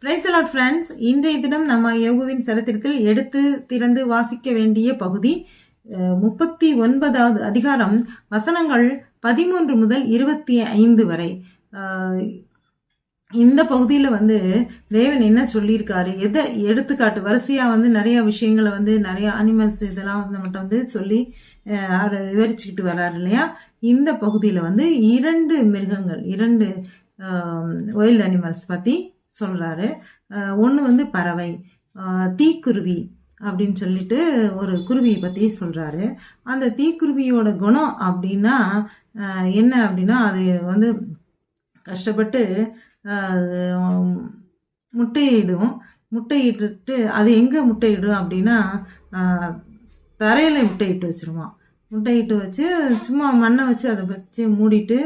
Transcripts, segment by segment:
Praise the Lord friends. இன்றைய தினம் நம்ம யோகுவின் சரித்திரத்தில் எடுத்து திறந்து வாசிக்க வேண்டிய பகுதி 39வது அதிகாரம், வசனங்கள் 13 முதல் 25 வரை. இந்த பகுதியில் தேவன் என்ன சொல்லியிருக்காரு, எதை எடுத்துக்காட்டு வரிசையாக நிறைய விஷயங்களை நிறைய அனிமல்ஸ் இதெல்லாம் நம்மகிட்ட சொல்லி அதை விவரிச்சுக்கிட்டு வர்றாரு இல்லையா. இந்த பகுதியில் 2 மிருகங்கள், 2 வைல்ட் அனிமல்ஸ் பற்றி சொல்கிறாரு. ஒன்று பறவை, தீக்குருவி அப்படின்னு சொல்லிட்டு ஒரு குருவியை பற்றி சொல்கிறாரு. அந்த தீக்குருவியோட குணம் அப்படின்னா என்ன அப்படின்னா, அது கஷ்டப்பட்டு முட்டையிட்டு அது எங்கே முட்டையிடும் அப்படின்னா தரையில் முட்டையிட்டு வச்சுருமா. முட்டையிட்டு வச்சு சும்மா மண்ணை வச்சு அதை வச்சு மூடிட்டு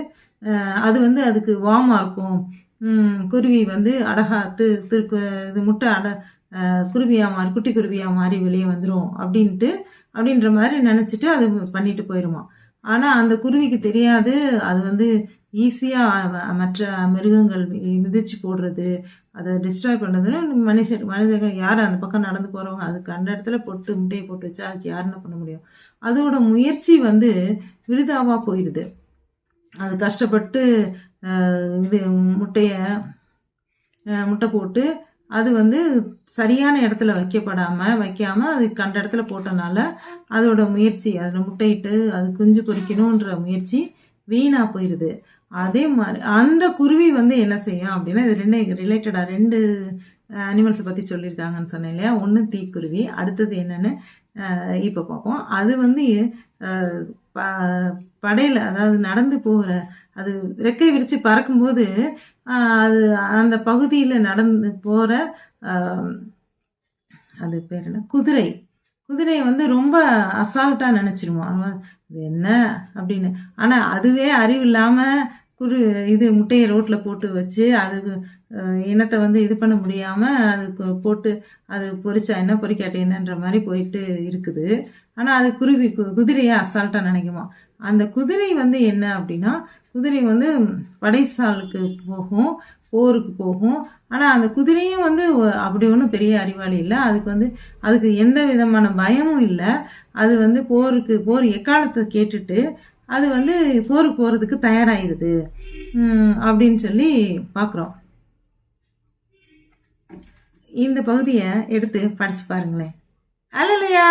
அது அதுக்கு வார்மாக இருக்கும். குருவி அடகா இது முட்டை குருவியாக மாறி, குட்டி குருவியாக மாறி வெளியே வந்துடும் அப்படின்ற மாதிரி நினச்சிட்டு அது பண்ணிட்டு போயிடுமா. ஆனால் அந்த குருவிக்கு தெரியாது, அது ஈஸியாக மற்ற மிருகங்கள் மிதிச்சு போடுறது, அதை டிஸ்ட்ராய் பண்ணுறதுன்னு மனிதர்கள் யார் அந்த பக்கம் நடந்து போகிறவங்க அதுக்கு அந்த இடத்துல முட்டையை போட்டு வச்சா அதுக்கு யார் என்ன பண்ண முடியும். அதோட முயற்சி விருதாவாக போயிடுது. அது கஷ்டப்பட்டு இது முட்டை போட்டு அது சரியான இடத்துல வைக்காமல் அது கண்ட இடத்துல போட்டனால அதோட முயற்சி, அதில் முட்டையிட்டு அது குஞ்சு பொறிக்கணுன்ற முயற்சி வீணாக போயிடுது. அதே மாதிரி அந்த குருவி என்ன செய்யும் அப்படின்னா, இது 2 ரிலேட்டடாக 2 அனிமல்ஸை பற்றி சொல்லியிருக்காங்கன்னு சொன்னேன் இல்லையா. ஒன்று தீக்குருவி, அடுத்தது என்னன்னு இப்போ பார்ப்போம். அது படையில், அதாவது நடந்து போகிற, அது ரெக்கை விரித்து பறக்கும்போது அது அந்த பகுதியில் நடந்து போகிற அது பேர் என்ன, குதிரை ரொம்ப அசால்ட்டாக நினச்சிருவோம் இது என்ன அப்படின்னு. ஆனால் அதுவே அறிவு இல்லாமல் இது முட்டையை ரோட்டில் போட்டு வச்சு அது இனத்தை இது பண்ண முடியாமல் அதுக்கு போட்டு அது பொறிச்சா என்ன பொறிக்காட்டி என்னன்ற மாதிரி போயிட்டு இருக்குது. ஆனால் அது குதிரையை அசால்ட்டாக நினைக்குமா. அந்த குதிரை என்ன அப்படின்னா, குதிரை படைசாலுக்கு போகும், போருக்கு போகும். ஆனால் அந்த குதிரையும் அப்படி ஒன்றும் பெரிய அறிவாளி இல்லை. அதுக்கு எந்த விதமான பயமும் இல்லை. அது போர் எக்காலத்தை கேட்டுட்டு அது போருக்கு போகிறதுக்கு தயாராகிடுது அப்படின்னு சொல்லி பார்க்குறோம். இந்த பகுதியை எடுத்து படிச்சு பாருங்களேன். அல்லையா.